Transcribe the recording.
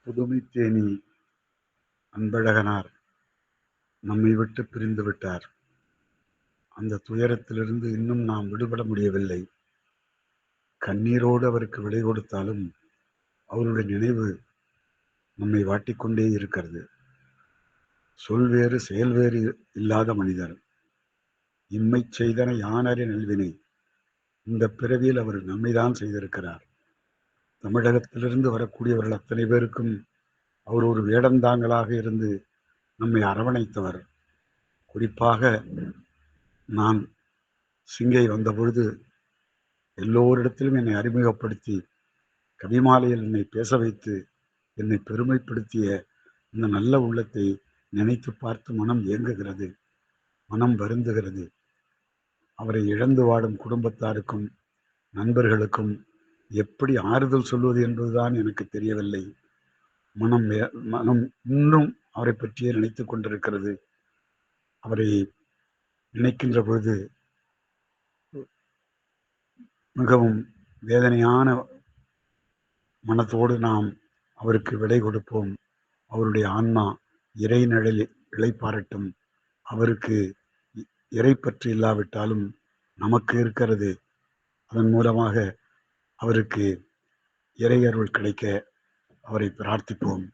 புதுமைத்தேனி அன்பழகனார் நம்மை விட்டு பிரிந்து விட்டார். அந்த துயரத்திலிருந்து இன்னும் நாம் விடுபட முடியவில்லை. கண்ணீரோடு அவருக்கு விடை கொடுத்தாலும் அவருடைய நினைவு நம்மை வாட்டிக்கொண்டே இருக்கிறது. சொல் வேறு செயல் வேறு இல்லாத மனிதர். இம்மை செய்தன யானறி நல்வினை. இந்த பிறவியில் அவர் நன்மைதான் செய்திருக்கிறார். தமிழகத்திலிருந்து வரக்கூடியவர்கள் அத்தனை பேருக்கும் அவர் ஒரு வேடந்தாங்களாக இருந்து நம்மை அரவணைத்தவர். குறிப்பாக நான் சிங்கை வந்தபொழுது எல்லோரிடத்திலும் என்னை அறிமுகப்படுத்தி கவிமாலையில் என்னை பேச வைத்து என்னை பெருமைப்படுத்திய இந்த நல்ல உள்ளத்தை நினைத்து பார்த்து மனம் ஏங்குகிறது, மனம் வருந்துகிறது. அவரை இழந்து வாடும் குடும்பத்தாருக்கும் நண்பர்களுக்கும் எப்படி ஆறுதல் சொல்வது என்பதுதான் எனக்கு தெரியவில்லை. மனம் இன்னும் அவரை பற்றியே நினைத்து கொண்டிருக்கிறது. அவரை நினைக்கின்ற பொழுது மிகவும் வேதனையான மனத்தோடு நாம் அவருக்கு விடை கொடுப்போம். அவருடைய ஆன்மா இறை நிழலில் இளைப்பாறட்டும். அவருக்கு இறை பற்று இல்லாவிட்டாலும் நமக்கு இருக்கிறது. அதன் மூலமாக அவருக்கு இறை அருள் கிடைக்க அவரை பிரார்த்திப்போம்.